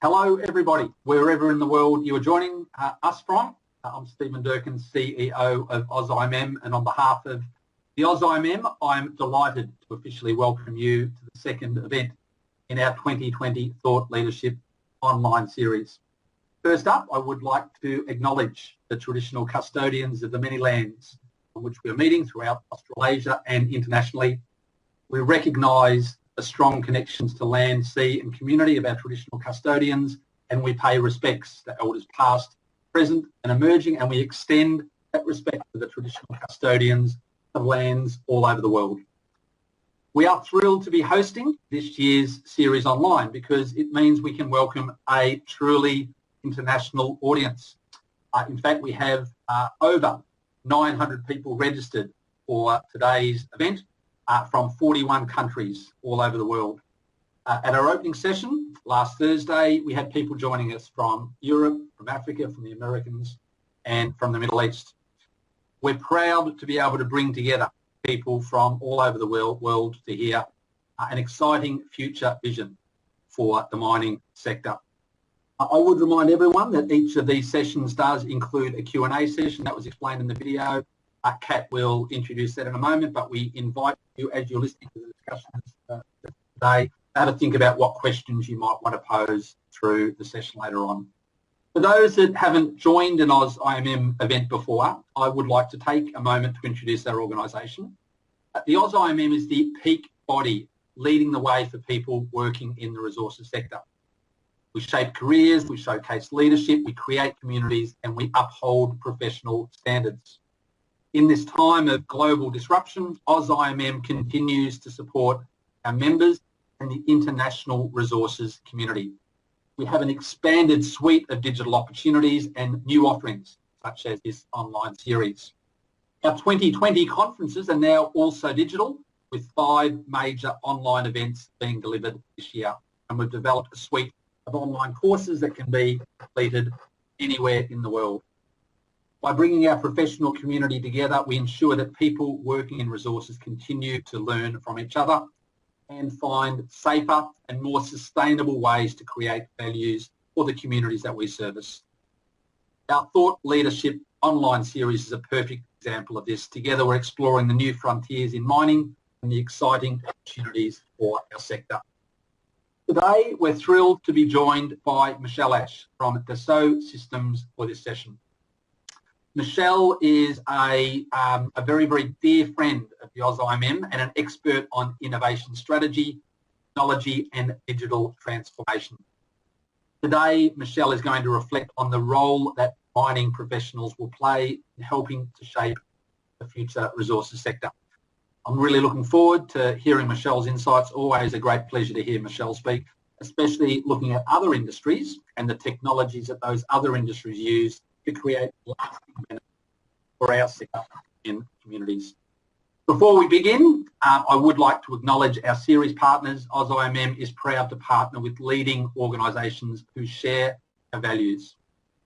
Hello everybody, wherever in the world you are joining us from. I'm Stephen Durkin, CEO of AusIMM, and on behalf of the AusIMM, I'm delighted to officially welcome you to the second event in our 2020 Thought Leadership online series. First up, I would like to acknowledge the traditional custodians of the many lands on which we are meeting throughout Australasia and internationally. We recognise the strong connections to land, sea and community of our traditional custodians, and we pay respects to elders past, present and emerging, and we extend that respect to the traditional custodians of lands all over the world. We are thrilled to be hosting this year's series online because it means we can welcome a truly international audience. In fact, we have over 900 people registered for today's event from 41 countries all over the world. At our opening session last Thursday, we had people joining us from Europe, from Africa, from the Americans, and from the Middle East. We're proud to be able to bring together people from all over the world to hear an exciting future vision for the mining sector. I would remind everyone that each of these sessions does include a Q&A session that was explained in the video. Kat will introduce that in a moment, but we invite you, as you're listening to the discussions today, to have a think about what questions you might want to pose through the session later on. For those that haven't joined an AusIMM event before, I would like to take a moment to introduce our organisation. The AusIMM is the peak body leading the way for people working in the resources sector. We shape careers, we showcase leadership, we create communities, and we uphold professional standards. In this time of global disruption, AusIMM continues to support our members and the international resources community. We have an expanded suite of digital opportunities and new offerings, such as this online series. Our 2020 conferences are now also digital, with 5 major online events being delivered this year. And we've developed a suite of online courses that can be completed anywhere in the world. By bringing our professional community together, we ensure that people working in resources continue to learn from each other and find safer and more sustainable ways to create values for the communities that we service. Our Thought Leadership online series is a perfect example of this. Together we're exploring the new frontiers in mining and the exciting opportunities for our sector. Today we're thrilled to be joined by Michelle Ash from Dassault Systems for this session. Michelle is a very, very dear friend of the AusIMM and an expert on innovation strategy, technology and digital transformation. Today, Michelle is going to reflect on the role that mining professionals will play in helping to shape the future resources sector. I'm really looking forward to hearing Michelle's insights. Always a great pleasure to hear Michelle speak, especially looking at other industries and the technologies that those other industries use to create lasting benefit for our sector and communities. Before we begin, I would like to acknowledge our series partners. AusIMM is proud to partner with leading organisations who share our values.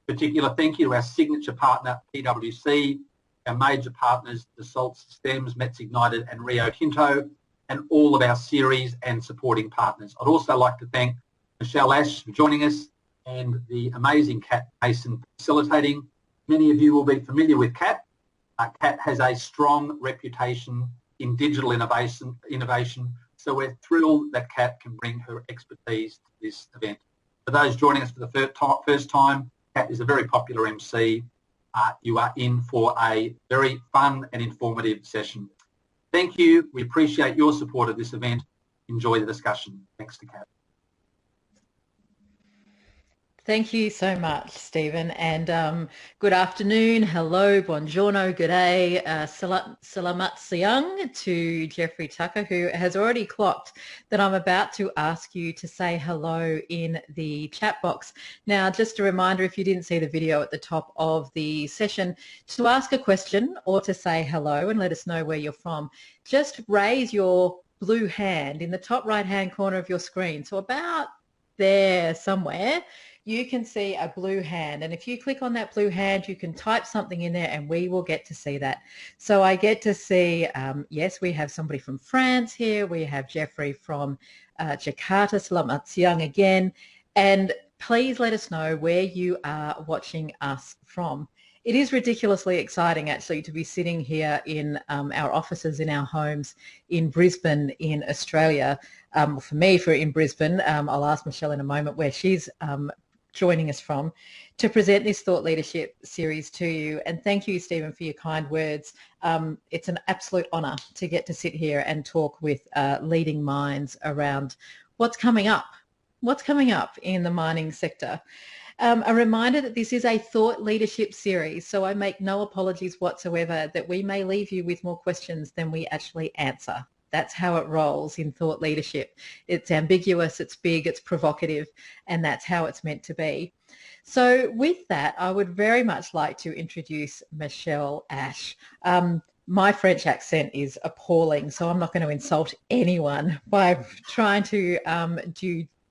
Particular thank you to our signature partner, PwC, our major partners, Dassault Systems, Metz Ignited and Rio Tinto, and all of our series and supporting partners. I'd also like to thank Michelle Ash for joining us and the amazing Kat Mason for facilitating. Many of you will be familiar with Kat. Kat has a strong reputation in digital innovation, so we're thrilled that Kat can bring her expertise to this event. For those joining us for the first time, Kat is a very popular MC. You are in for a very fun and informative session. Thank you. We appreciate your support of this event. Enjoy the discussion. Thanks to Kat. Thank you so much, Stephen, and good afternoon, hello, buongiorno, good day, salamat siang to Jeffrey Tucker, who has already clocked that I'm about to ask you to say hello in the chat box. Now, just a reminder, if you didn't see the video at the top of the session, to ask a question or to say hello and let us know where you're from, just raise your blue hand in the top right-hand corner of your screen. So about there somewhere, you can see a blue hand, and if you click on that blue hand, you can type something in there and we will get to see that. So I get to see, yes, we have somebody from France here. We have Jeffrey from Jakarta, selamat siang again. And please let us know where you are watching us from. It is ridiculously exciting actually to be sitting here in our offices in our homes in Brisbane in Australia. For me, in Brisbane, I'll ask Michelle in a moment where she's joining us from, to present this Thought Leadership series to you. And thank you, Stephen, for your kind words. It's an absolute honour to get to sit here and talk with leading minds around what's coming up in the mining sector. A reminder that this is a thought leadership series, so I make no apologies whatsoever that we may leave you with more questions than we actually answer. That's how it rolls in thought leadership. It's ambiguous, it's big, it's provocative, and that's how it's meant to be. So with that, I would very much like to introduce Michelle Ash. My French accent is appalling, so I'm not going to insult anyone by trying to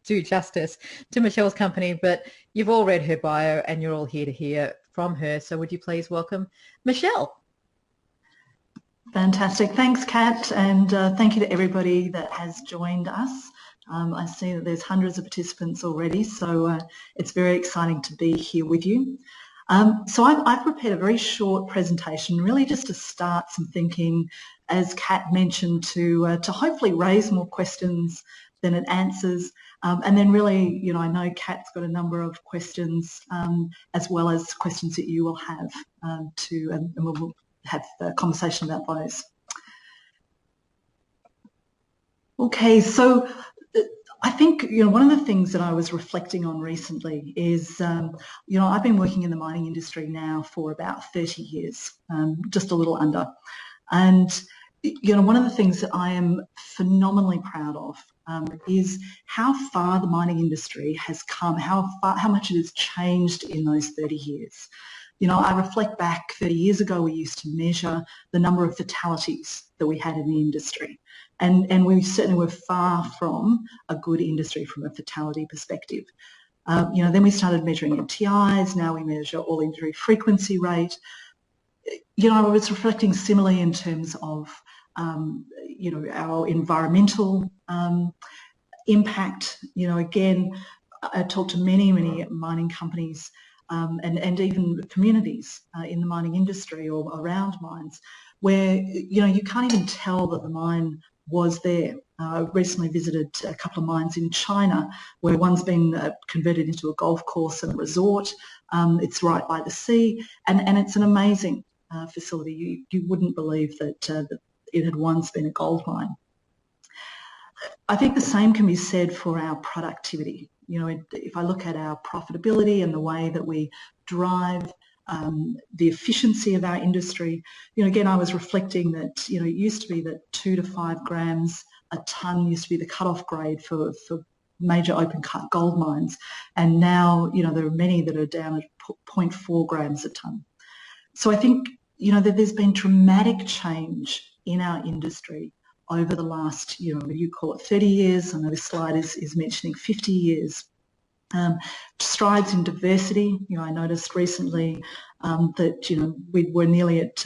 do justice to Michelle's company, but you've all read her bio and you're all here to hear from her. So would you please welcome Michelle? Fantastic. Thanks, Kat, and thank you to everybody that has joined us. I see that there's hundreds of participants already, so it's very exciting to be here with you. So I've prepared a very short presentation, really just to start some thinking, as Kat mentioned, to hopefully raise more questions than it answers. And then really, you know, I know Kat's got a number of questions as well as questions that you will have and we'll have a conversation about those. Okay, so I think, you know, one of the things that I was reflecting on recently is, you know, I've been working in the mining industry now for about 30 years, just a little under. And, you know, one of the things that I am phenomenally proud of is how far the mining industry has come, how much it has changed in those 30 years. You know, I reflect back 30 years ago, we used to measure the number of fatalities that we had in the industry. And we certainly were far from a good industry from a fatality perspective. You know, then we started measuring MTIs, now we measure all injury frequency rate. You know, I was reflecting similarly in terms of, you know, our environmental impact. You know, again, I talked to many mining companies and even communities in the mining industry or around mines where, you know, you can't even tell that the mine was there. I recently visited a couple of mines in China where one's been converted into a golf course and a resort. It's right by the sea and it's an amazing facility. You wouldn't believe that it had once been a gold mine. I think the same can be said for our productivity. You know, if I look at our profitability and the way that we drive the efficiency of our industry, you know, again, I was reflecting that, you know, it used to be that 2 to 5 grams a tonne used to be the cut-off grade for major open-cut gold mines. And now, you know, there are many that are down at 0.4 grams a tonne. So I think, you know, that there's been dramatic change in our industry over the last, you know, you call it 30 years. I know this slide is mentioning 50 years. Strides in diversity. You know, I noticed recently that, you know, we were nearly at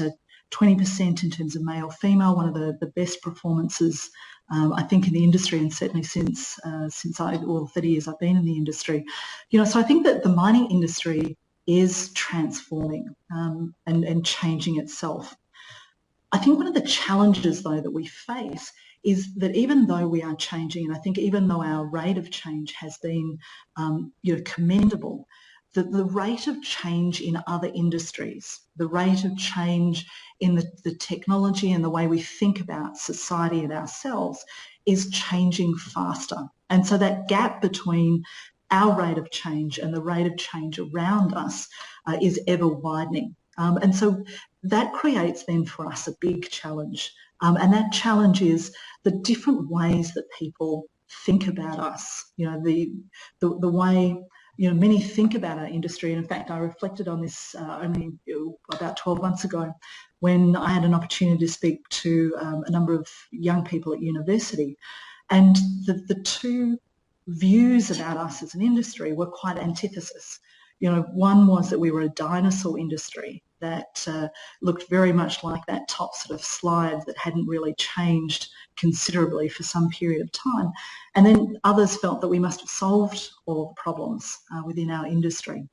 20% in terms of male-female, one of the best performances, I think, in the industry, and certainly since 30 years I've been in the industry. You know, so I think that the mining industry is transforming and changing itself. I think one of the challenges, though, that we face is that even though we are changing, and I think even though our rate of change has been, you know, commendable, the rate of change in other industries, the rate of change in the technology and the way we think about society and ourselves is changing faster. And so that gap between our rate of change and the rate of change around us is ever widening. And so that creates then for us a big challenge. And that challenge is the different ways that people think about us. You know, the way, you know, many think about our industry. And in fact, I reflected on this only about 12 months ago when I had an opportunity to speak to a number of young people at university. And the two views about us as an industry were quite antithesis. You know, one was that we were a dinosaur industry that looked very much like that top sort of slide that hadn't really changed considerably for some period of time. And then others felt that we must have solved all the problems within our industry.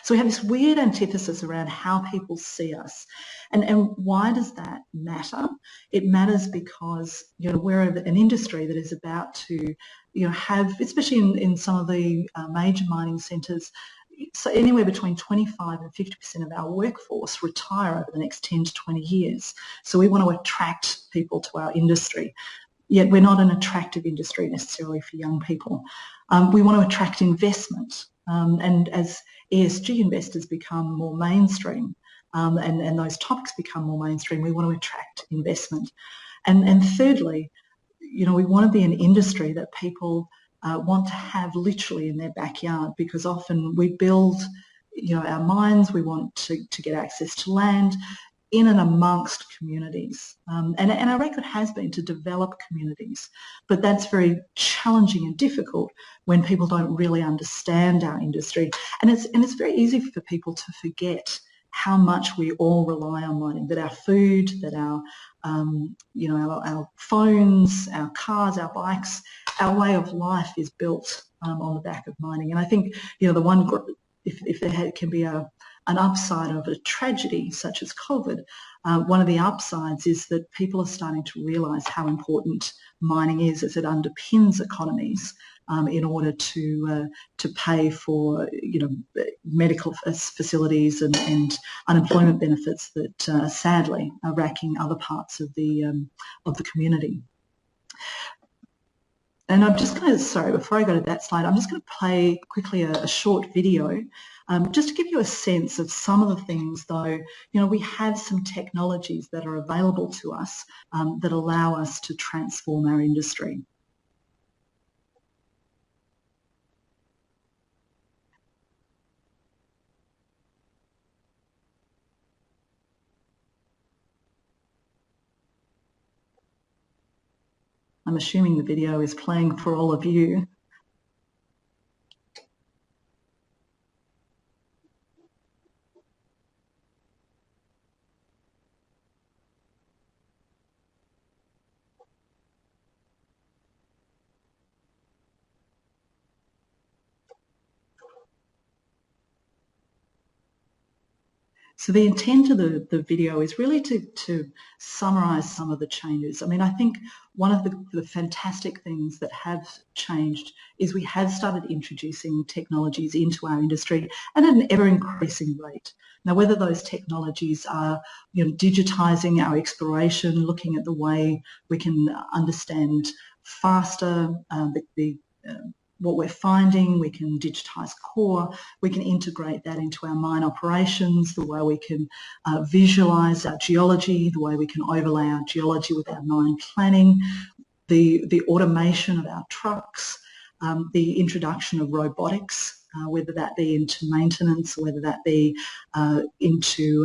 So we have this weird antithesis around how people see us. And why does that matter? It matters because, you know, we're an industry that is about to, you know, have, especially in some of the major mining centres, so anywhere between 25 and 50% of our workforce retire over the next 10 to 20 years. So we want to attract people to our industry. Yet we're not an attractive industry necessarily for young people. We want to attract investment. And as ESG investors become more mainstream and those topics become more mainstream, we want to attract investment. And thirdly, you know, we want to be an industry that people want to have literally in their backyard, because often we build, you know, our mines, we want to get access to land in and amongst communities. And our record has been to develop communities, but that's very challenging and difficult when people don't really understand our industry. And it's very easy for people to forget how much we all rely on mining, that our food, that our you know, our phones, our cars, our bikes, our way of life is built on the back of mining. And I think, you know, the one, if there can be an upside of a tragedy such as COVID, one of the upsides is that people are starting to realise how important mining is, as it underpins economies in order to pay for, you know, medical facilities and unemployment benefits that sadly are racking other parts of the community. And I'm just going to, sorry, before I go to that slide, I'm just going to play quickly a short video just to give you a sense of some of the things, though, you know, we have some technologies that are available to us that allow us to transform our industry. I'm assuming the video is playing for all of you. So the intent of the video is really to summarise some of the changes. I mean, I think one of the fantastic things that have changed is we have started introducing technologies into our industry at an ever-increasing rate. Now, whether those technologies are, you know, digitising our exploration, looking at the way we can understand faster what we're finding, we can digitise core, we can integrate that into our mine operations, the way we can visualise our geology, the way we can overlay our geology with our mine planning, the automation of our trucks, the introduction of robotics, whether that be into maintenance, whether that be into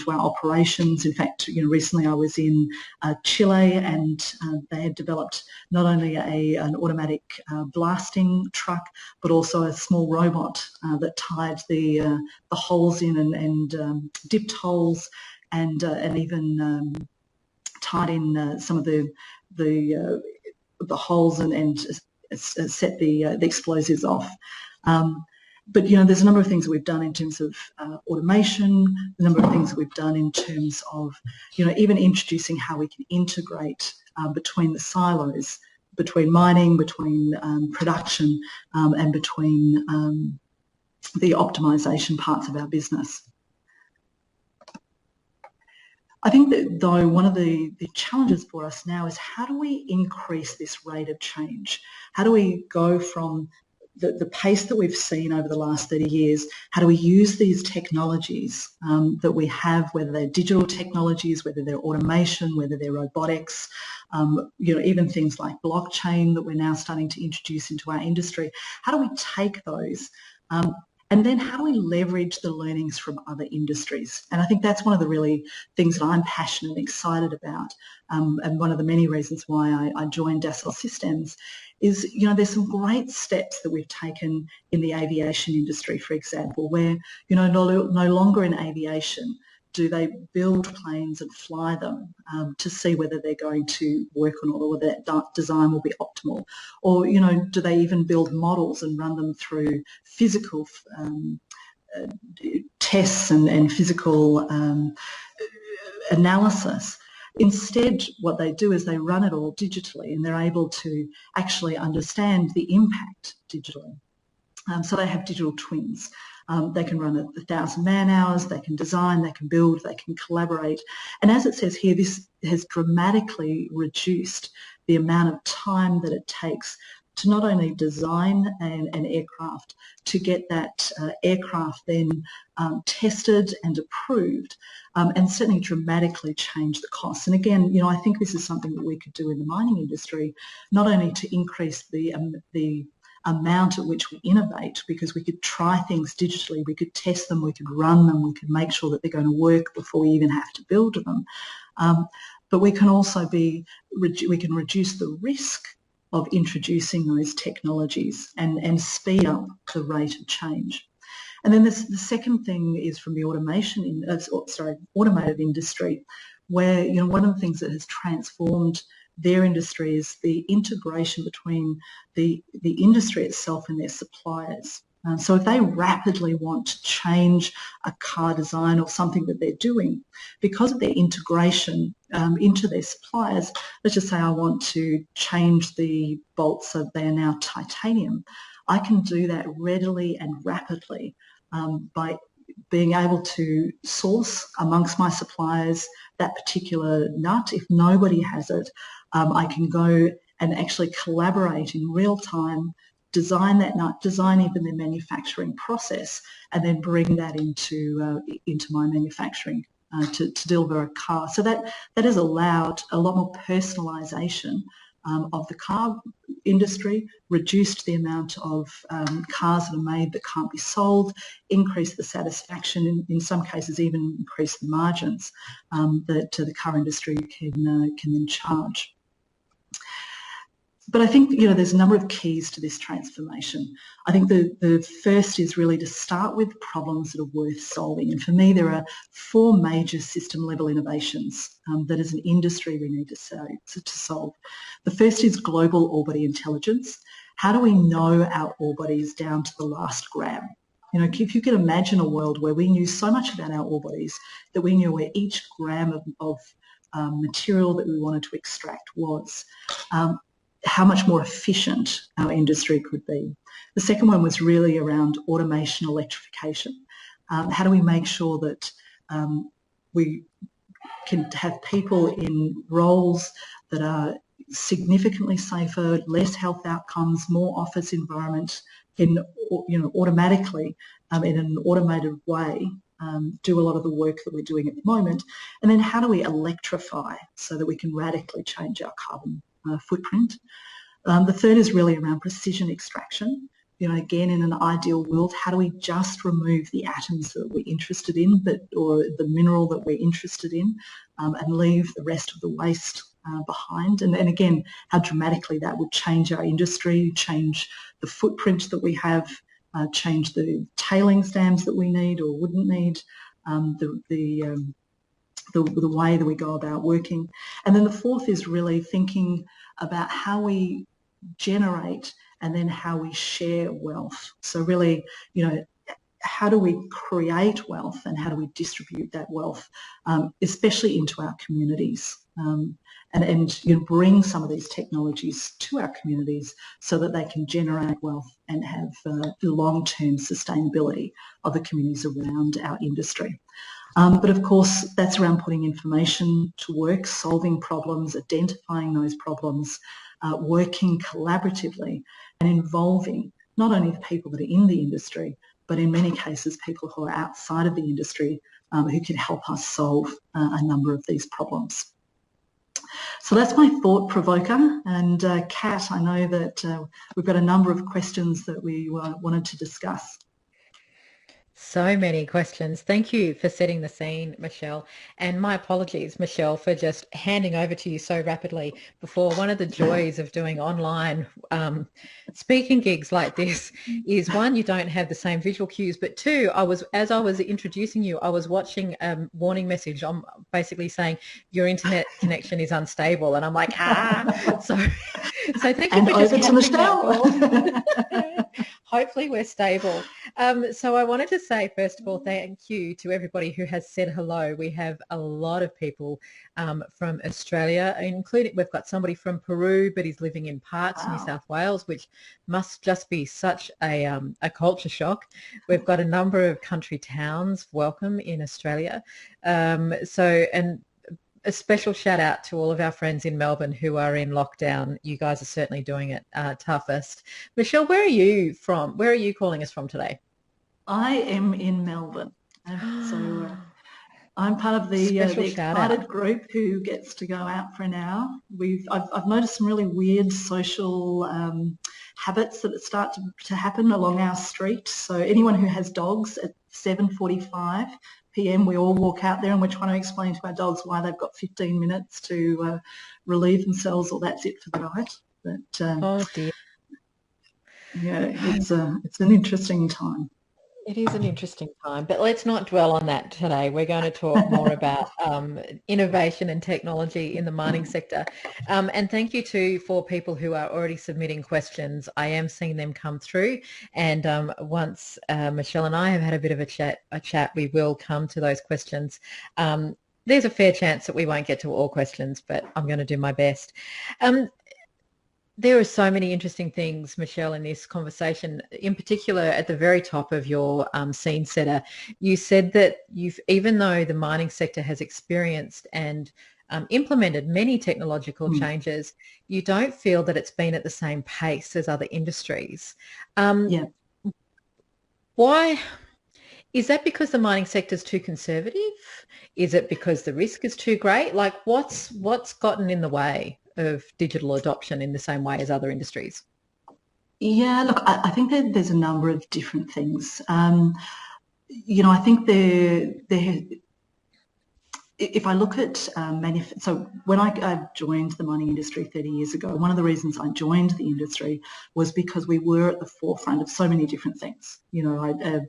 our operations. In fact, you know, recently I was in Chile, and they had developed not only an automatic blasting truck, but also a small robot that tied the holes in and dipped holes, and even tied in some of the holes and set the explosives off. But, you know, there's a number of things that we've done in terms of automation, a number of things that we've done in terms of, you know, even introducing how we can integrate between the silos, between mining, between production, and between the optimisation parts of our business. I think that, though, one of the challenges for us now is how do we increase this rate of change? How do we go from the pace that we've seen over the last 30 years, how do we use these technologies that we have, whether they're digital technologies, whether they're automation, whether they're robotics, you know, even things like blockchain that we're now starting to introduce into our industry. How do we take those And then how do we leverage the learnings from other industries? And I think that's one of the really things that I'm passionate and excited about. And one of the many reasons why I joined Dassault Systems is, you know, there's some great steps that we've taken in the aviation industry, for example, where, you know, no longer in aviation do they build planes and fly them to see whether they're going to work or not, or whether that design will be optimal? Or, you know, do they even build models and run them through physical tests and physical analysis? Instead, what they do is they run it all digitally, and they're able to actually understand the impact digitally. So they have digital twins. They can run 1,000 man-hours, they can design, they can build, they can collaborate. And as it says here, this has dramatically reduced the amount of time that it takes to not only design an aircraft, to get that aircraft then tested and approved, and certainly dramatically change the costs. And again, you know, I think this is something that we could do in the mining industry, not only to increase the amount at which we innovate, because we could try things digitally, we could test them, we could run them, we could make sure that they're going to work before we even have to build them. But we can also we can reduce the risk of introducing those technologies and speed up the rate of change. And then the second thing is from the automotive industry, where, you know, one of the things that has transformed their industry is the integration between the industry itself and their suppliers. So if they rapidly want to change a car design or something that they're doing, because of their integration into their suppliers, let's just say I want to change the bolts so they are now titanium, I can do that readily and rapidly by being able to source amongst my suppliers that particular nut. If nobody has it, I can go and actually collaborate in real time, design that nut, design even the manufacturing process, and then bring that into my manufacturing to deliver a car. So that has allowed a lot more personalisation of the car industry, reduced the amount of cars that are made that can't be sold, increased the satisfaction, in some cases even increased the margins that the car industry can then charge. But I think, you know, there's a number of keys to this transformation. I think the first is really to start with problems that are worth solving. And for me, there are 4 major system-level innovations that as an industry we need to solve. The first is global ore body intelligence. How do we know our ore bodies down to the last gram? You know, if you could imagine a world where we knew so much about our ore bodies that we knew where each gram of material that we wanted to extract was, how much more efficient our industry could be. The second one was really around automation, electrification. How do we make sure that we can have people in roles that are significantly safer, less health outcomes, more office environment, in, you know, automatically in an automated way, do a lot of the work that we're doing at the moment. And then how do we electrify so that we can radically change our carbon footprint? The third is really around precision extraction. You know, again, in an ideal world, how do we just remove the atoms that we're interested in, or the mineral that we're interested in, and leave the rest of the waste behind? And again, how dramatically that would change our industry, change the footprint that we have, change the tailings dams that we need or wouldn't need, the way that we go about working. And then the fourth is really thinking about how we generate and then how we share wealth. So really, you know, how do we create wealth and how do we distribute that wealth, especially into our communities, and you know, bring some of these technologies to our communities so that they can generate wealth and have the long-term sustainability of the communities around our industry. But of course, that's around putting information to work, solving problems, identifying those problems, working collaboratively and involving not only the people that are in the industry, but in many cases people who are outside of the industry who can help us solve a number of these problems. So that's my thought provoker. And Kat, I know that we've got a number of questions that we wanted to discuss. So many questions. Thank you for setting the scene, Michelle. And my apologies, Michelle, for just handing over to you so rapidly before. One of the joys of doing online speaking gigs like this is, one, you don't have the same visual cues, but two, as I was introducing you, I was watching a warning message. I'm basically saying your internet connection is unstable, and I'm like, So thank you And for just over to capturing that Michelle. ball. Hopefully we're stable. So I wanted to say, first of all, thank you to everybody who has said hello. We have a lot of people from Australia, including, we've got somebody from Peru, but he's living in Parkes, New South Wales, which must just be such a culture shock. We've got a number of country towns welcome in Australia. And a special shout out to all of our friends in Melbourne who are in lockdown. You guys are certainly doing it toughest. Michelle, where are you from? Where are you calling us from today? I am in Melbourne. So I'm part of the excited group who gets to go out for an hour. I've noticed some really weird social habits that start to happen along our street. So anyone who has dogs, at 7:45 p.m. we all walk out there and we're trying to explain to our dogs why they've got 15 minutes to relieve themselves, or that's it for the night. But oh dear. Yeah, it's an interesting time. It is an interesting time, but let's not dwell on that today. We're going to talk more about innovation and technology in the mining sector. And thank you too for people who are already submitting questions. I am seeing them come through. And once Michelle and I have had a bit of a chat, we will come to those questions. There's a fair chance that we won't get to all questions, but I'm going to do my best. There are so many interesting things, Michelle, in this conversation. In particular, at the very top of your scene setter, you said that even though the mining sector has experienced and implemented many technological changes, you don't feel that it's been at the same pace as other industries. Yeah. Why? Is that because the mining sector is too conservative? Is it because the risk is too great? Like, what's gotten in the way of digital adoption in the same way as other industries? Yeah, look, I think that there's a number of different things. I think if I look at so when I joined the mining industry 30 years ago, one of the reasons I joined the industry was because we were at the forefront of so many different things. Whether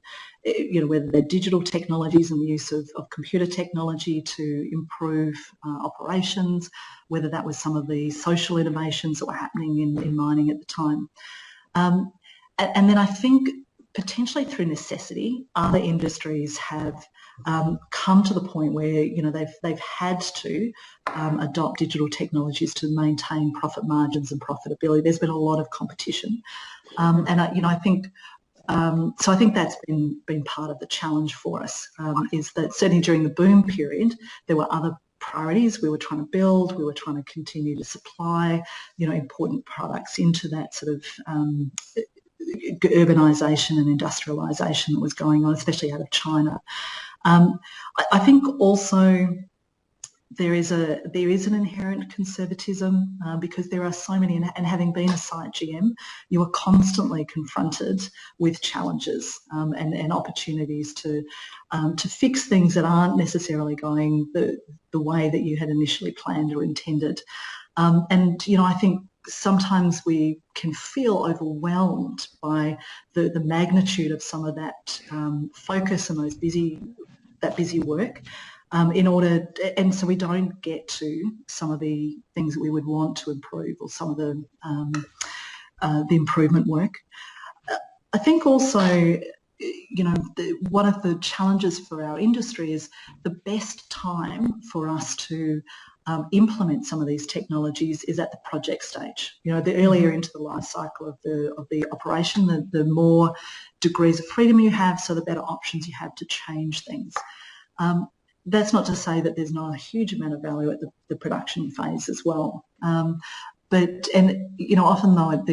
they're digital technologies and the use of computer technology to improve operations, whether that was some of the social innovations that were happening in mining at the time. And then I think potentially through necessity, other industries have come to the point where they've had to adopt digital technologies to maintain profit margins and profitability. There's been a lot of competition, and I think so. I think that's been part of the challenge for us. Is that certainly during the boom period, there were other priorities we were trying to build. We were trying to continue to supply, important products into that sort of urbanisation and industrialisation that was going on, especially out of China. I think also there is an inherent conservatism because there are so many, and having been a site GM, you are constantly confronted with challenges and opportunities to fix things that aren't necessarily going the way that you had initially planned or intended. I think sometimes we can feel overwhelmed by the magnitude of some of that focus and that busy work and so we don't get to some of the things that we would want to improve, or some of the improvement work. I think also, one of the challenges for our industry is the best time for us to implement some of these technologies is at the project stage. The earlier into the life cycle of the operation, the more degrees of freedom you have, so the better options you have to change things. That's not to say that there's not a huge amount of value at the production phase as well. Often though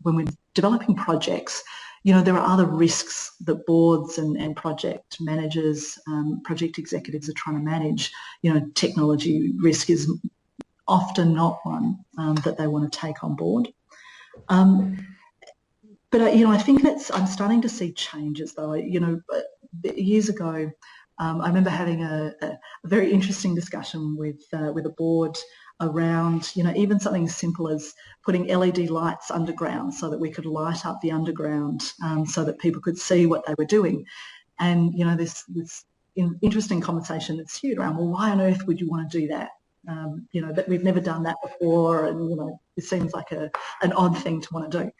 when we're developing projects, there are other risks that boards and project managers, project executives are trying to manage. Technology risk is often not one that they want to take on board. But you know, I think I'm starting to see changes though. You know, years ago, I remember having a very interesting discussion with a board around, you know, even something as simple as putting LED lights underground so that we could light up the underground so that people could see what they were doing. And, you know, this interesting conversation ensued around, well, why on earth would you want to do that? You know, that we've never done that before, and, you know, it seems like an odd thing to want to do.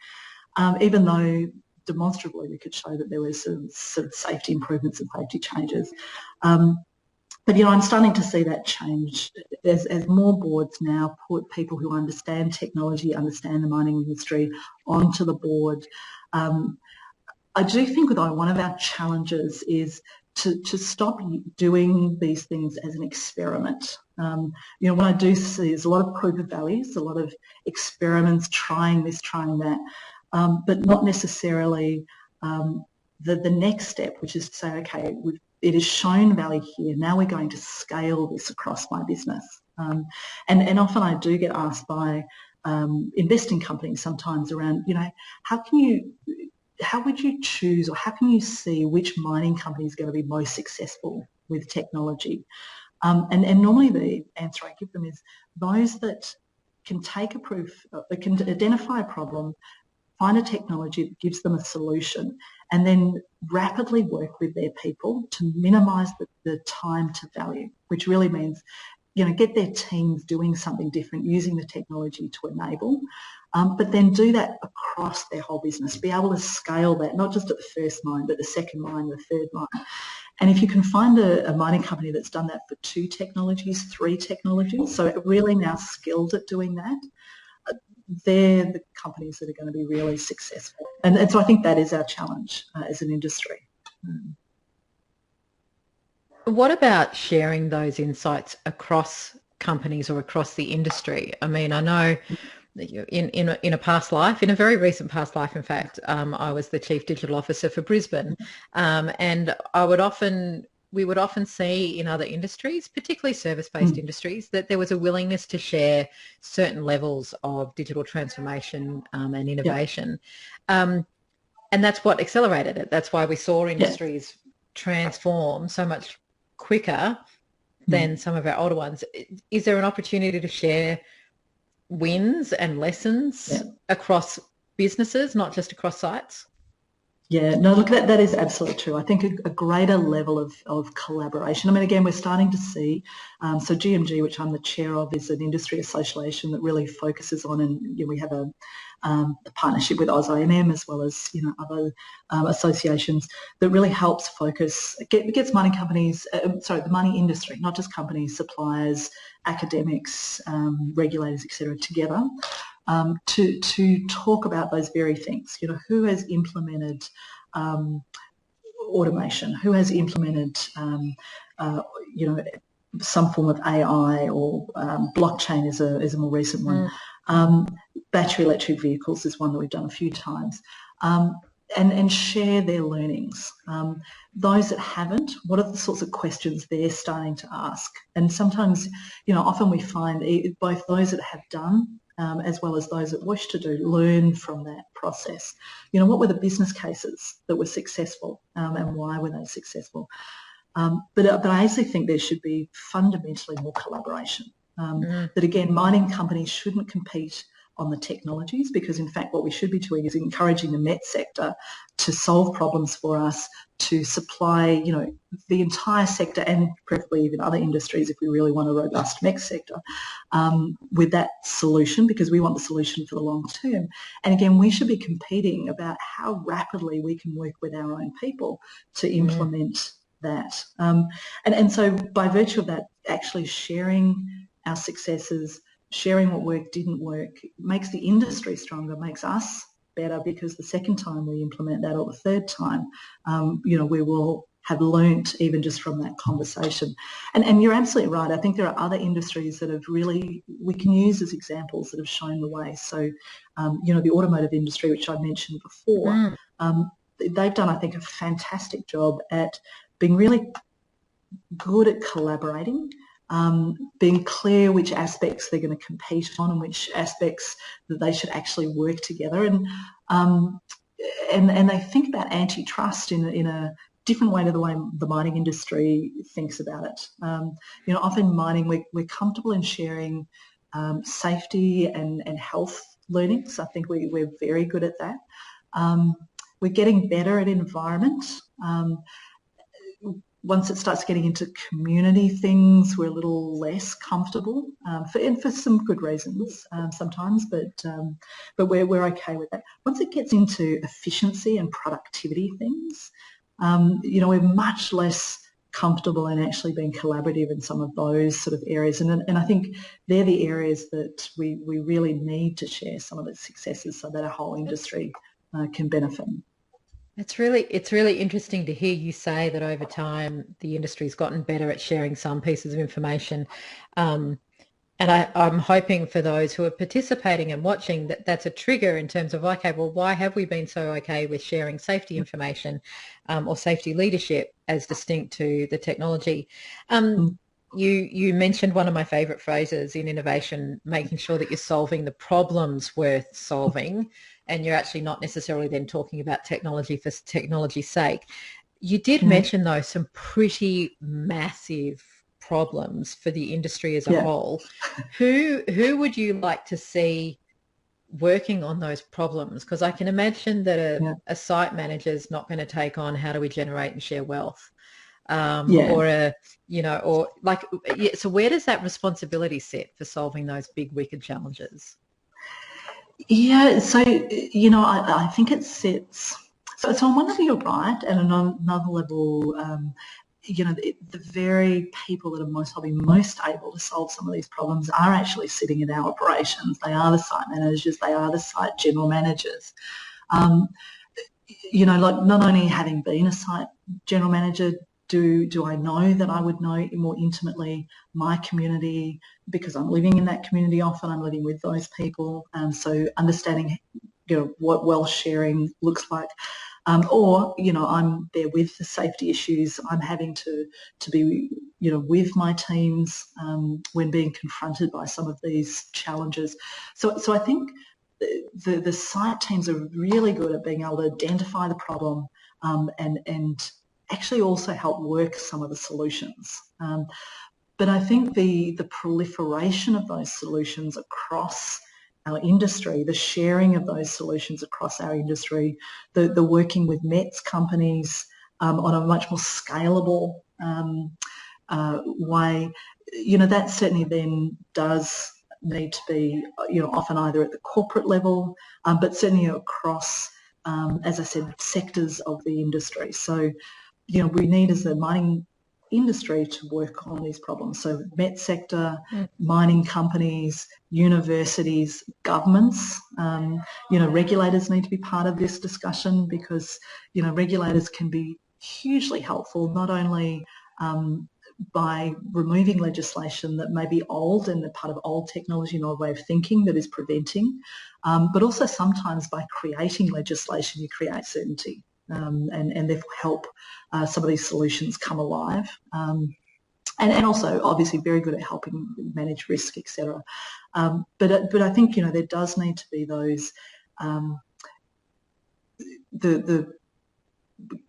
Even though demonstrably we could show that there was some sort of safety improvements and safety changes. But, you know, I'm starting to see that change as more boards now put people who understand technology, understand the mining industry onto the board. I do think that one of our challenges is to stop doing these things as an experiment. You know, what I do see is a lot of proof of values, a lot of experiments, trying this, trying that, but not necessarily the next step, which is to say, okay, it has shown value here, now we're going to scale this across my business. And often I do get asked by investing companies sometimes around, you know, how would you choose, or how can you see which mining company is going to be most successful with technology? And normally the answer I give them is those that can take a proof, can identify a problem, find a technology that gives them a solution, and then rapidly work with their people to minimise the time to value, which really means, you know, get their teams doing something different, using the technology to enable, but then do that across their whole business, be able to scale that, not just at the first mine, but the second mine, the third mine. And if you can find a mining company that's done that for 2 technologies, 3 technologies, so it really now skilled at doing that, they're the companies that are going to be really successful. And so I think that is our challenge as an industry. What about sharing those insights across companies or across the industry? I mean, I know in a past life, in a very recent past life, in fact, I was the Chief Digital Officer for Brisbane, and we would often see in other industries, particularly service-based industries, that there was a willingness to share certain levels of digital transformation and innovation. And that's what accelerated it. That's why we saw industries transform so much quicker than some of our older ones. Is there an opportunity to share wins and lessons across businesses, not just across sites? Yeah, no, look, that is absolutely true. I think a greater level of collaboration. I mean, again, we're starting to see, so GMG, which I'm the chair of, is an industry association that really focuses on, and you know, we have a partnership with AusIMM as well as, you know, other associations that really helps focus, gets mining companies, the mining industry, not just companies, suppliers, academics, regulators, etc., together. To talk about those very things. You know, who has implemented automation? Who has implemented, you know, some form of AI, or blockchain is a more recent one. Battery electric vehicles is one that we've done a few times. And share their learnings. Those that haven't, what are the sorts of questions they're starting to ask? And sometimes, you know, often we find both those that have done as well as those that wish to do, learn from that process. You know, what were the business cases that were successful, and why were they successful? But I actually think there should be fundamentally more collaboration. That again, mining companies shouldn't compete on the technologies, because in fact what we should be doing is encouraging the met sector to solve problems for us, to supply, you know, the entire sector, and preferably even other industries if we really want a robust MEC sector, with that solution, because we want the solution for the long term. And again, we should be competing about how rapidly we can work with our own people to implement that. And so by virtue of that, actually sharing our successes, sharing what worked, didn't work, makes the industry stronger, makes us better, because the second time we implement that, or the third time, you know, we will have learnt even just from that conversation. And you're absolutely right. I think there are other industries that have really, we can use as examples, that have shown the way. So, you know, the automotive industry, which I mentioned before, they've done, I think, a fantastic job at being really good at collaborating, being clear which aspects they're going to compete on and which aspects that they should actually work together. And and they think about antitrust in a different way to the way the mining industry thinks about it. Often mining, we're comfortable in sharing safety and health learnings. I think we're very good at that. We're getting better at environment. Once it starts getting into community things, we're a little less comfortable, for some good reasons sometimes, but we're okay with that. Once it gets into efficiency and productivity things, we're much less comfortable in actually being collaborative in some of those sort of areas. And I think they're the areas that we really need to share some of the successes so that our whole industry can benefit. It's really interesting to hear you say that over time the industry's gotten better at sharing some pieces of information. And I'm hoping for those who are participating and watching that that's a trigger in terms of, okay, well, why have we been so okay with sharing safety information or safety leadership as distinct to the technology? You mentioned one of my favourite phrases in innovation, making sure that you're solving the problems worth solving, and you're actually not necessarily then talking about technology for technology's sake. You did mention, though, some pretty massive problems for the industry as a whole. Who would you like to see working on those problems? Because I can imagine that a site manager is not going to take on how do we generate and share wealth. So where does that responsibility sit for solving those big, wicked challenges? Yeah, so, I think it sits, so on one level you're right, and on another level, the very people that are probably most able to solve some of these problems are actually sitting in our operations. They are the site managers, they are the site general managers. Not only having been a site general manager, do I know that I would know more intimately my community because I'm living in that community often, I'm living with those people, so understanding what well sharing looks like. Or I'm there with the safety issues. I'm having to be with my teams when being confronted by some of these challenges. So I think the site teams are really good at being able to identify the problem and actually also help work some of the solutions. But I think the proliferation of those solutions across our industry, the sharing of those solutions across our industry, the working with METS companies on a much more scalable way, that certainly then does need to be, often either at the corporate level, but certainly across, as I said, sectors of the industry. So, we need as a mining industry to work on these problems. So met sector, mining companies, universities, governments, regulators need to be part of this discussion because, regulators can be hugely helpful, not only by removing legislation that may be old and a part of old technology and old way of thinking that is preventing, but also sometimes by creating legislation you create certainty. And therefore help some of these solutions come alive. And also obviously very good at helping manage risk, etc. But I think, there does need to be those, the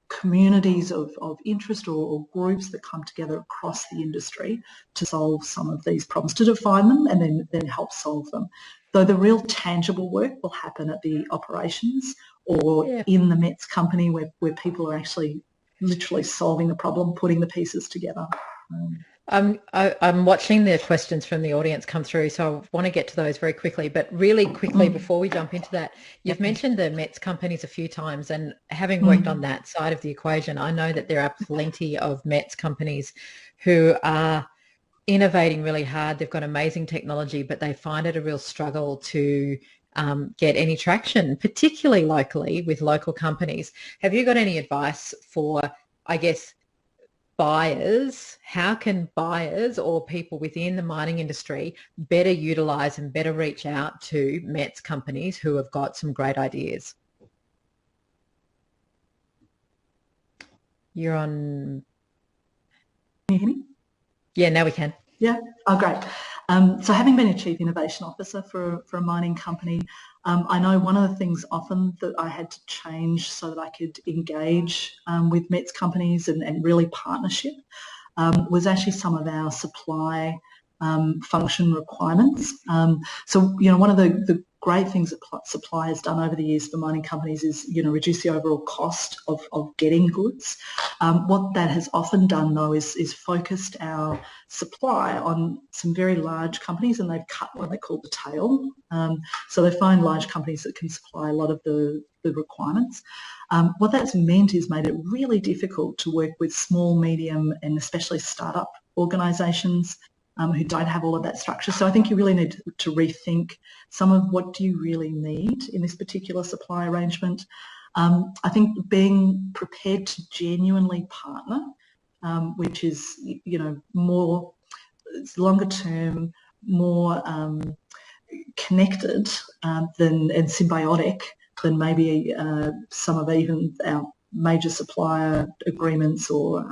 communities of interest or groups that come together across the industry to solve some of these problems, to define them and then help solve them. Though the real tangible work will happen at the operations or in the METS company where people are actually literally solving the problem, putting the pieces together. I'm watching the questions from the audience come through, so I want to get to those very quickly. But really quickly, before we jump into that, you've mentioned the METS companies a few times, and having worked on that side of the equation, I know that there are plenty of METS companies who are innovating really hard. They've got amazing technology, but they find it a real struggle to get any traction, particularly locally with local companies. Have you got any advice for, I guess, buyers? How can buyers or people within the mining industry better utilise and better reach out to METS companies who have got some great ideas? You're on. Can you hear me? Yeah, now we can. Yeah. Oh, great. So having been a Chief Innovation Officer for a mining company, I know one of the things often that I had to change so that I could engage with METS companies and really partnership was actually some of our supply function requirements. So, one of the great things that supply has done over the years for mining companies is, reduce the overall cost of getting goods. What that has often done, though, is focused our supply on some very large companies, and they've cut what they call the tail. So they find large companies that can supply a lot of the requirements. What that's meant is made it really difficult to work with small, medium, and especially startup organisations who don't have all of that structure. So I think you really need to rethink some of what do you really need in this particular supply arrangement. I think being prepared to genuinely partner, which is, more longer term, more connected and symbiotic than maybe some of even our major supplier agreements or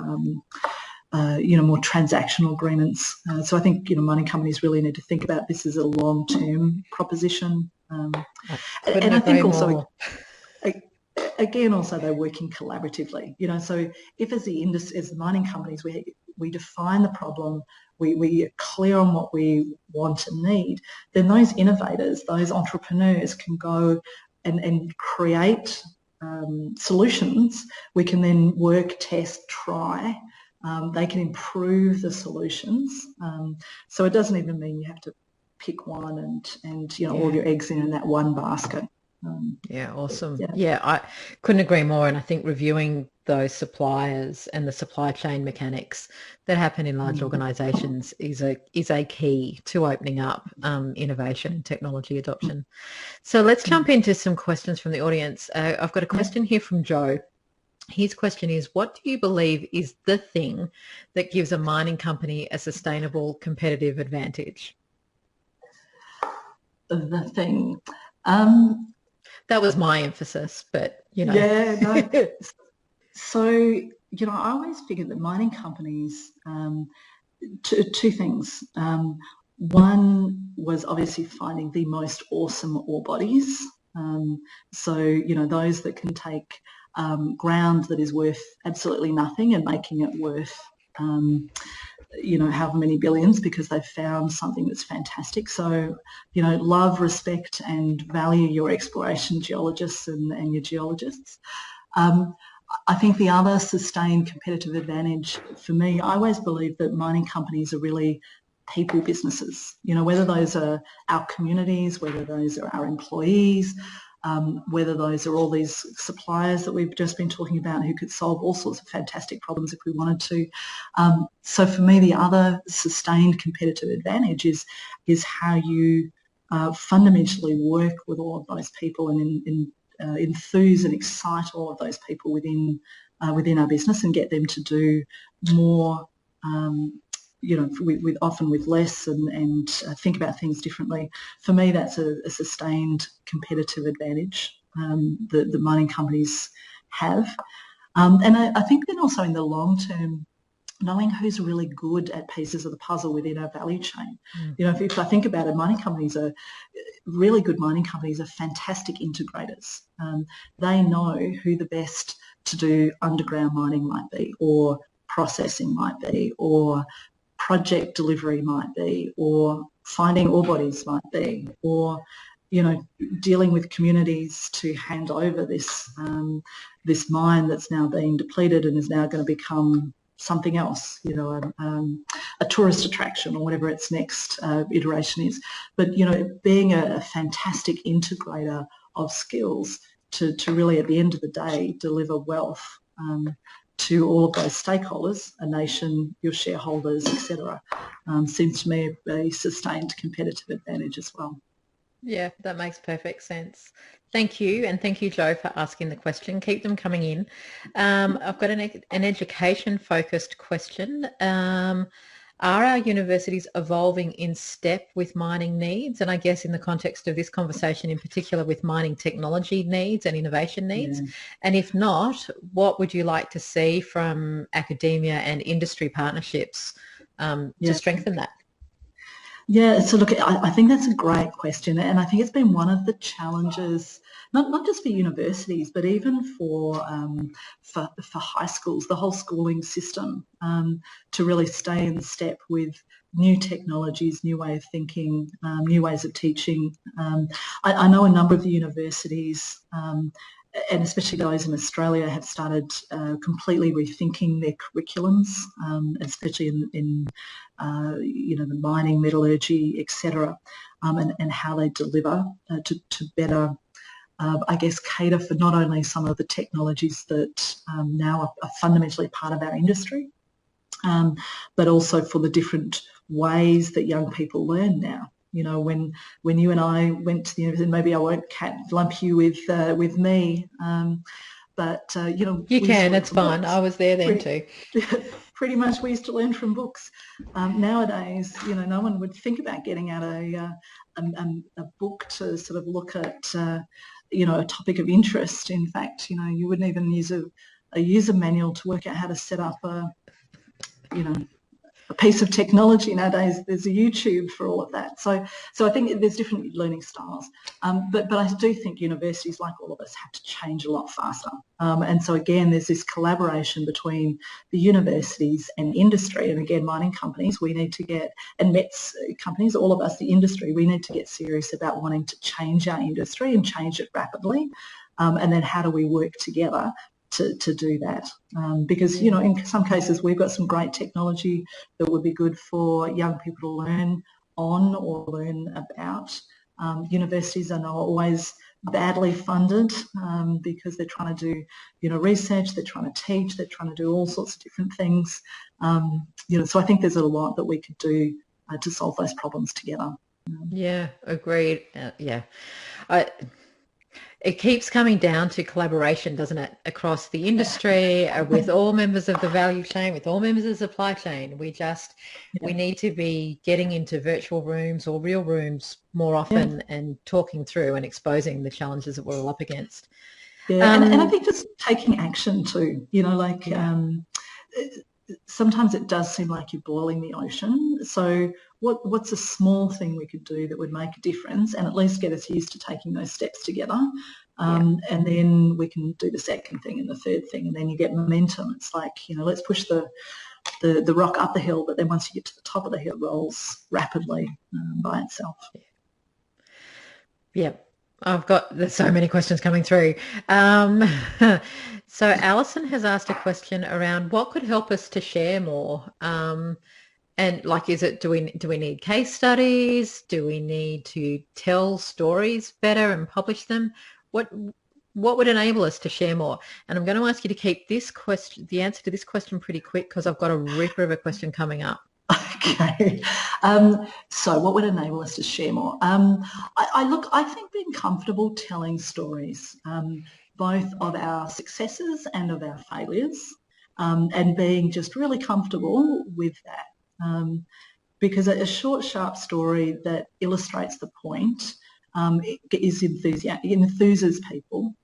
more transactional agreements. So I think, mining companies really need to think about this as a long-term proposition. And I think also, again, also they're working collaboratively. So if as the mining companies we define the problem, we are clear on what we want and need, then those innovators, those entrepreneurs can go and create solutions. We can then work, test, try. They can improve the solutions. So it doesn't even mean you have to pick one and all your eggs in that one basket. Yeah, awesome. Yeah, I couldn't agree more. And I think reviewing those suppliers and the supply chain mechanics that happen in large organisations is a key to opening up innovation and technology adoption. So let's jump into some questions from the audience. I've got a question here from Joe. His question is, what do you believe is the thing that gives a mining company a sustainable competitive advantage? The thing. That was my emphasis, but, Yeah, no. So, I always figured that mining companies, two things. One was obviously finding the most awesome ore bodies. So, those that can take ground that is worth absolutely nothing and making it worth, however many billions because they've found something that's fantastic. So, love, respect and value your exploration geologists and your geologists. I think the other sustained competitive advantage for me, I always believe that mining companies are really people businesses, whether those are our communities, whether those are our employees, whether those are all these suppliers that we've just been talking about who could solve all sorts of fantastic problems if we wanted to. So for me, the other sustained competitive advantage is how you fundamentally work with all of those people and enthuse and excite all of those people within our business and get them to do more, often with less and think about things differently. For me, that's a sustained competitive advantage that the mining companies have. And I think then also in the long term, knowing who's really good at pieces of the puzzle within our value chain. If I think about it, really good mining companies are fantastic integrators. They know who the best to do underground mining might be, or processing might be, or project delivery might be, or finding ore bodies might be, or dealing with communities to hand over this mine that's now being depleted and is now going to become something else, a tourist attraction or whatever its next iteration is. But being a fantastic integrator of skills to really at the end of the day deliver wealth to all of those stakeholders, a nation, your shareholders, etc., seems to me a sustained competitive advantage as well. Yeah, that makes perfect sense. Thank you. And thank you, Joe, for asking the question. Keep them coming in. I've got an education-focused question. Are our universities evolving in step with mining needs? And I guess in the context of this conversation, in particular with mining technology needs and innovation needs. Yeah. And if not, what would you like to see from academia and industry partnerships to strengthen that? Yeah, so look, I think that's a great question, and I think it's been one of the challenges, not just for universities, but even for high schools, the whole schooling system, to really stay in step with new technologies, new way of thinking, new ways of teaching. I know a number of the universities, and especially those in Australia, have started completely rethinking their curriculums, especially in the mining, metallurgy, etc., and how they deliver to better, I guess, cater for not only some of the technologies that now are fundamentally part of our industry, but also for the different ways that young people learn now. You know, when you and I went to the university, maybe I won't lump you with me, but you we used to can. learn It's from fine. books. I was there then too. Pretty much, we used to learn from books. Nowadays, no one would think about getting out a book to sort of look at, a topic of interest. In fact, you wouldn't even use a user manual to work out how to set up a piece of technology nowadays. There's a YouTube for all of that. So I think there's different learning styles. But I do think universities, like all of us, have to change a lot faster. And so again, there's this collaboration between the universities and industry. And again, mining companies, we need to get, and METS companies, all of us, the industry, we need to get serious about wanting to change our industry and change it rapidly. And then how do we work together to do that, because in some cases we've got some great technology that would be good for young people to learn on or learn about. Universities are not always badly funded because they're trying to do research, they're trying to teach, they're trying to do all sorts of different things. So I think there's a lot that we could do to solve those problems together. Yeah, agreed. Yeah. It keeps coming down to collaboration, doesn't it, across the industry, with all members of the value chain, with all members of the supply chain. We need to be getting into virtual rooms or real rooms more often and talking through and exposing the challenges that we're all up against. Yeah, and I think just taking action too, sometimes it does seem like you're boiling the ocean. So what's a small thing we could do that would make a difference and at least get us used to taking those steps together? And then we can do the second thing and the third thing, and then you get momentum. It's like, let's push the rock up the hill, but then once you get to the top of the hill, it rolls rapidly by itself. Yeah. There's so many questions coming through. So Alison has asked a question around what could help us to share more. And do we need case studies? Do we need to tell stories better and publish them? What would enable us to share more? And I'm going to ask you to keep the answer to this question pretty quick, because I've got a ripper of a question coming up. Okay. So what would enable us to share more? I think being comfortable telling stories, both of our successes and of our failures, and being just really comfortable with that. Because a short, sharp story that illustrates the point enthuses people.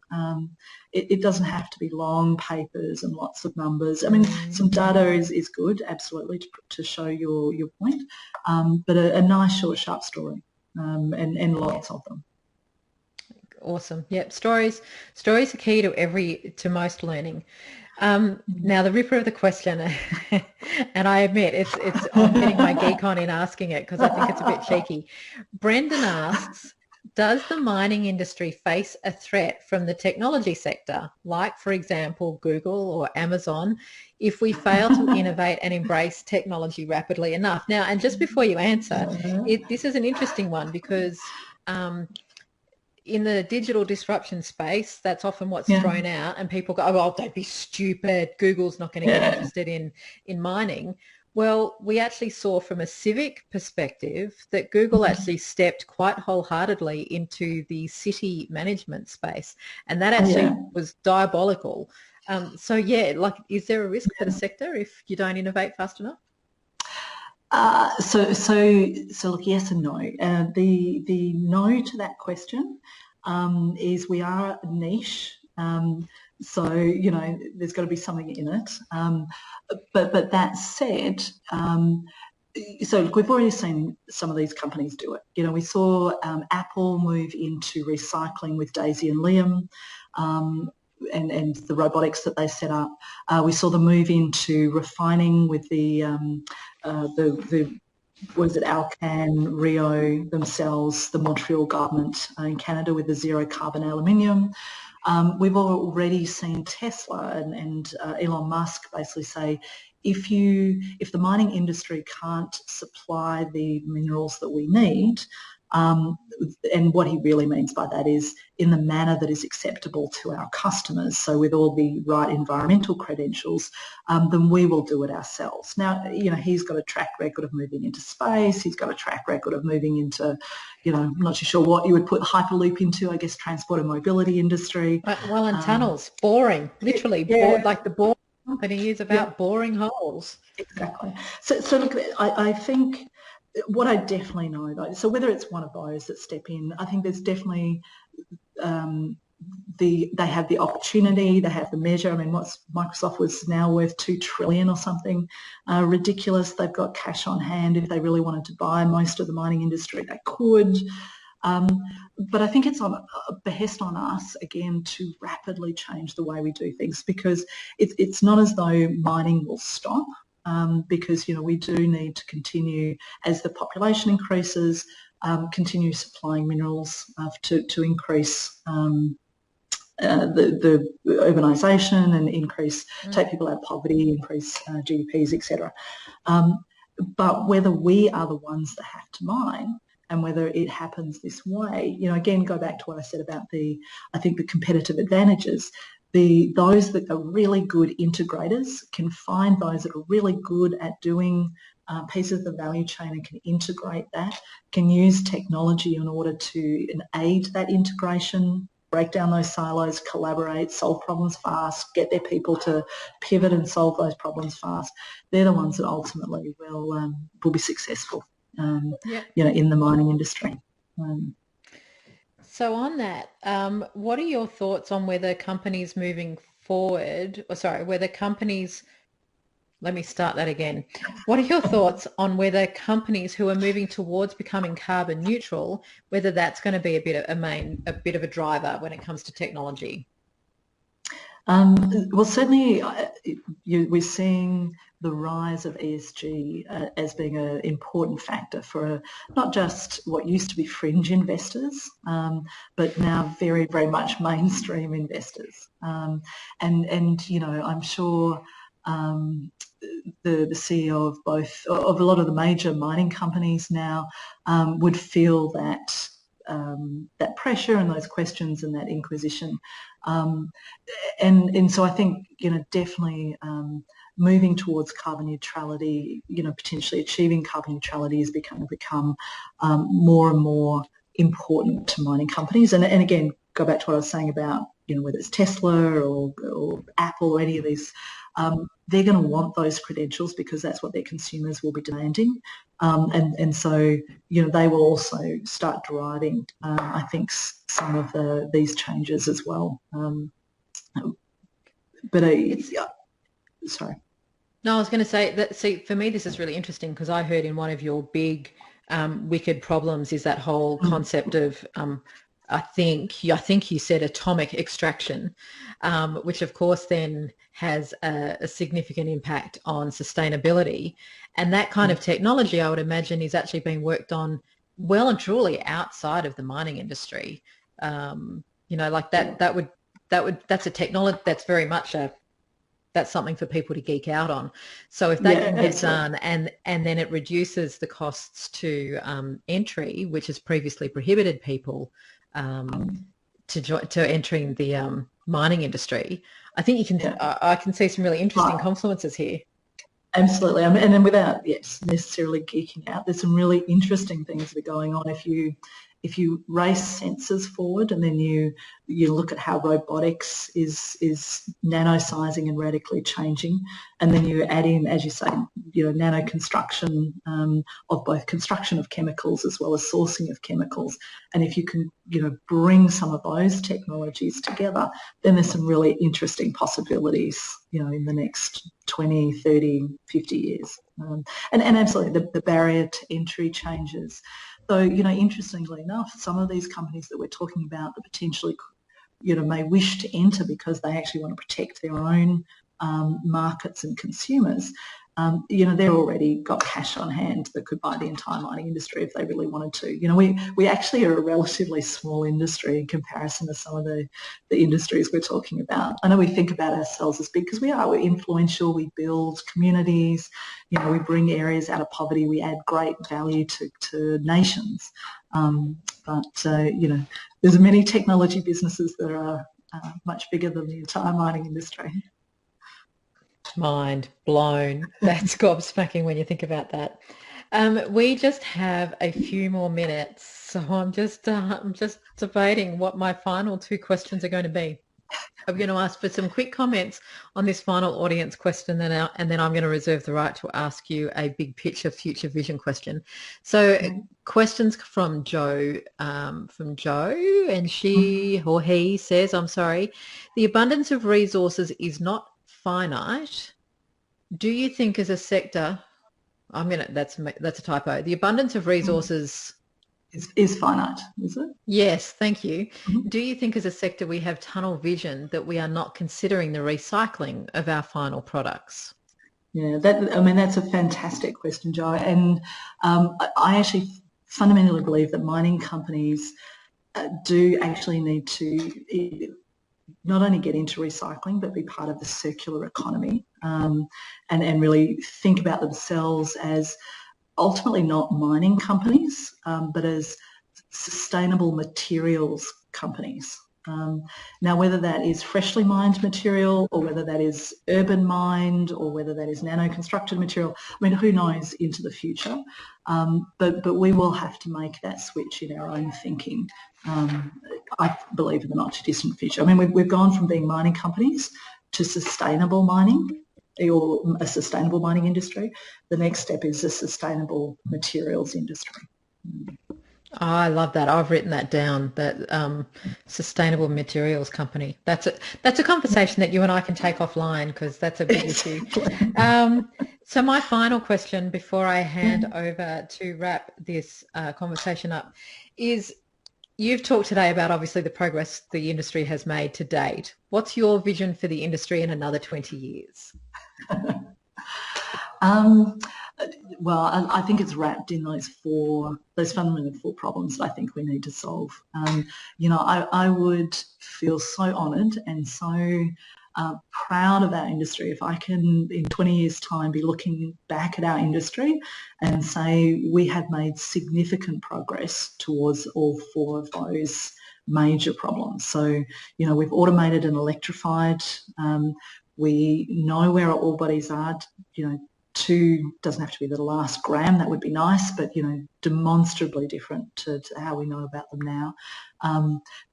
It doesn't have to be long papers and lots of numbers. I mean, some data is good, absolutely, to show your point, but a nice, short, sharp story, and lots of them. Awesome. Yep. Stories are key to most learning. Now the ripper of the question, and I admit I'm getting my geek on in asking it because I think it's a bit cheeky. Brendan asks, does the mining industry face a threat from the technology sector, like, for example, Google or Amazon, if we fail to innovate and embrace technology rapidly enough? Now, and just before you answer, this is an interesting one because in the digital disruption space, that's often what's thrown out, and people go, oh, don't be stupid. Google's not going to get interested in mining. Well, we actually saw from a civic perspective that Google actually stepped quite wholeheartedly into the city management space, and that actually was diabolical. Is there a risk for the sector if you don't innovate fast enough? So look, yes and no. The no to that question is we are a niche. So, there's got to be something in it. But that said, so look, we've already seen some of these companies do it. You know, we saw Apple move into recycling with Daisy and Liam, and the robotics that they set up. We saw them move into refining with the was it Alcan, Rio themselves, the Montreal government in Canada with the zero carbon aluminium. We've already seen Tesla and Elon Musk basically say, if the mining industry can't supply the minerals that we need, and what he really means by that is in the manner that is acceptable to our customers, so with all the right environmental credentials, then we will do it ourselves. Now, you know, he's got a track record of moving into space, he's got a track record of moving into, you know, I'm not too sure what you would put Hyperloop into, I guess transport and mobility industry. Well, and tunnels, boring, literally, like the boring company is about boring holes. Exactly. So look, I think what I definitely know though, so whether it's one of those that step in, I think there's definitely they have the opportunity, they have the measure. I mean, Microsoft was now worth $2 trillion or something ridiculous. They've got cash on hand. If they really wanted to buy most of the mining industry, they could. But I think it's on a behest on us again to rapidly change the way we do things, because it's not as though mining will stop. Because, you know, we do need to continue as the population increases, continue supplying minerals to increase the urbanisation and increase, take people out of poverty, increase GDPs, etc. But whether we are the ones that have to mine and whether it happens this way, you know, again, go back to what I said about I think the competitive advantages. Those that are really good integrators can find those that are really good at doing pieces of the value chain and can integrate that, can use technology in order to aid that integration, break down those silos, collaborate, solve problems fast, get their people to pivot and solve those problems fast. They're the ones that ultimately will be successful, you know, in the mining industry. So on that, what are your thoughts on whether companies moving forward, let me start that again. What are your thoughts on whether companies who are moving towards becoming carbon neutral, whether that's going to be a bit of a driver when it comes to technology? Well, certainly we're seeing the rise of ESG as being an important factor for not just what used to be fringe investors, but now very, very much mainstream investors. And you know, I'm sure the CEO of a lot of the major mining companies now would feel that that pressure and those questions and that inquisition. And so I think, you know, definitely moving towards carbon neutrality, you know, potentially achieving carbon neutrality is become more and more important to mining companies. And again, go back to what I was saying about, you know, whether it's Tesla or Apple or any of these, they're going to want those credentials because that's what their consumers will be demanding. And so, you know, they will also start driving, I think, some of these changes as well. Sorry. No, I was going to say that, see, for me, this is really interesting because I heard in one of your big wicked problems is that whole concept of, I think you said atomic extraction, which of course then has a significant impact on sustainability. And that kind of technology, I would imagine, is actually being worked on well and truly outside of the mining industry. You know, like that's a technology that's very much that's something for people to geek out on. So if that can get done and then it reduces the costs to entry, which has previously prohibited people to entering the mining industry, I think you can. I can see some really interesting confluences here. Absolutely, and then without necessarily geeking out, there's some really interesting things that are going on. If you if you race sensors forward and then you look at how robotics is nano-sizing and radically changing, and then you add in, as you say, nano construction of both construction of chemicals as well as sourcing of chemicals, and if you can bring some of those technologies together, then there's some really interesting possibilities in the next 20, 30, 50 years. And absolutely the barrier to entry changes. So, interestingly enough, some of these companies that we're talking about that potentially, may wish to enter because they actually want to protect their own markets and consumers, they've already got cash on hand that could buy the entire mining industry if they really wanted to. We actually are a relatively small industry in comparison to some of the industries we're talking about. I know we think about ourselves as big because we are. We're influential, we build communities, we bring areas out of poverty, we add great value to nations. But there's many technology businesses that are much bigger than the entire mining industry. Mind blown. That's gobsmacking when you think about that. We just have a few more minutes, so I'm just debating what my final two questions are going to be. I'm going to ask for some quick comments on this final audience question, and then I'm going to reserve the right to ask you a big picture, future vision question. So, questions from Joe, and she or he says, "I'm sorry, the abundance of resources is not finite. Do you think as a sector," that's a typo. The abundance of resources is finite, is it? Yes, thank you. Do you think as a sector we have tunnel vision that we are not considering the recycling of our final products? Yeah, that's a fantastic question, Joe. And I actually fundamentally believe that mining companies do actually need to not only get into recycling but be part of the circular economy, and really think about themselves as ultimately not mining companies, but as sustainable materials companies. Now, whether that is freshly mined material or whether that is urban mined or whether that is nano-constructed material, who knows into the future, but we will have to make that switch in our own thinking, I believe, in the not too distant future. We've gone from being mining companies to sustainable mining, or a sustainable mining industry. The next step is a sustainable materials industry. Oh, I love that. I've written that down, that sustainable materials company. That's a conversation that you and I can take offline, because that's a big issue. So my final question before I hand over to wrap this conversation up is, you've talked today about obviously the progress the industry has made to date. What's your vision for the industry in another 20 years? Well, I think it's wrapped in those fundamental four problems that I think we need to solve. I would feel so honoured and so proud of our industry if I can, in 20 years' time, be looking back at our industry and say we have made significant progress towards all four of those major problems. So, we've automated and electrified. We know where our ore bodies are. 2 doesn't have to be the last gram, that would be nice, but demonstrably different to how we know about them now.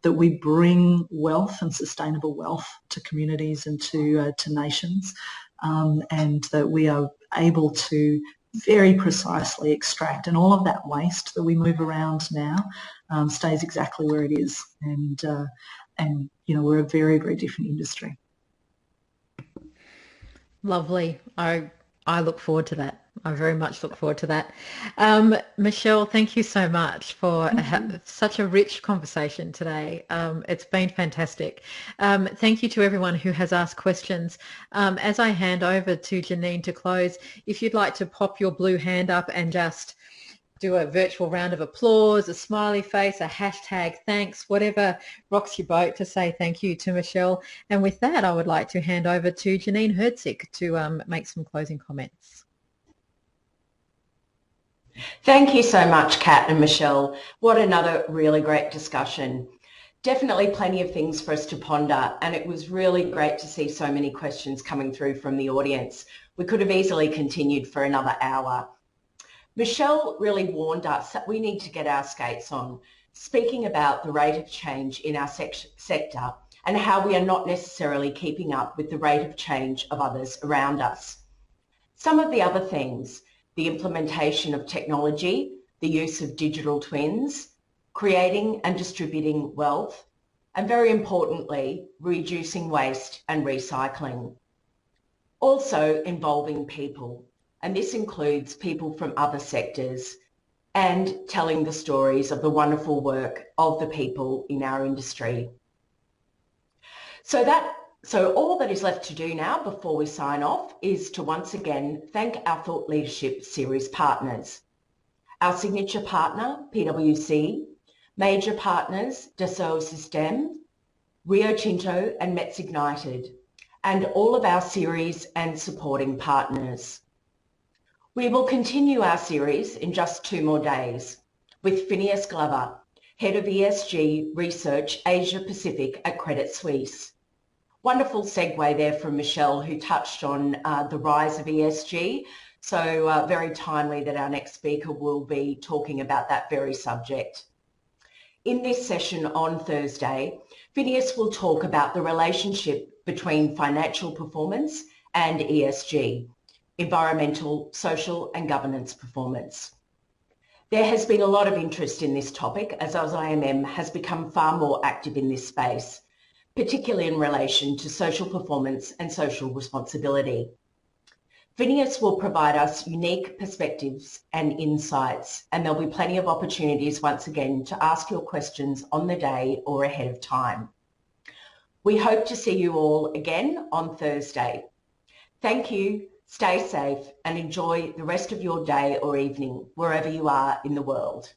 That we bring wealth and sustainable wealth to communities and to nations, and that we are able to very precisely extract, and all of that waste that we move around now stays exactly where it is, and we're a very, very different industry. Lovely. I look forward to that. I very much look forward to that. Michelle, thank you so much for such a rich conversation today. It's been fantastic. Thank you to everyone who has asked questions. As I hand over to Janine to close, if you'd like to pop your blue hand up and just do a virtual round of applause, a smiley face, a hashtag thanks, whatever rocks your boat to say thank you to Michelle. And with that, I would like to hand over to Janine Herzig to make some closing comments. Thank you so much, Kat and Michelle. What another really great discussion. Definitely plenty of things for us to ponder, and it was really great to see so many questions coming through from the audience. We could have easily continued for another hour. Michelle really warned us that we need to get our skates on. speaking about the rate of change in our sector and how we are not necessarily keeping up with the rate of change of others around us. Some of the other things, the implementation of technology, the use of digital twins, creating and distributing wealth, and very importantly, reducing waste and recycling. Also involving people, and this includes people from other sectors and telling the stories of the wonderful work of the people in our industry. So all that is left to do now before we sign off is to once again thank our Thought Leadership Series partners. Our signature partner, PwC, major partners, Dassault Systèmes, Rio Tinto and Metz Ignited, and all of our series and supporting partners. We will continue our series in just 2 more days with Phineas Glover, Head of ESG Research Asia Pacific at Credit Suisse. Wonderful segue there from Michelle, who touched on the rise of ESG. So very timely that our next speaker will be talking about that very subject. In this session on Thursday, Phineas will talk about the relationship between financial performance and ESG, environmental, social and governance performance. There has been a lot of interest in this topic as AusIMM has become far more active in this space, particularly in relation to social performance and social responsibility. Phineas will provide us unique perspectives and insights, and there'll be plenty of opportunities once again to ask your questions on the day or ahead of time. We hope to see you all again on Thursday. Thank you, stay safe and enjoy the rest of your day or evening wherever you are in the world.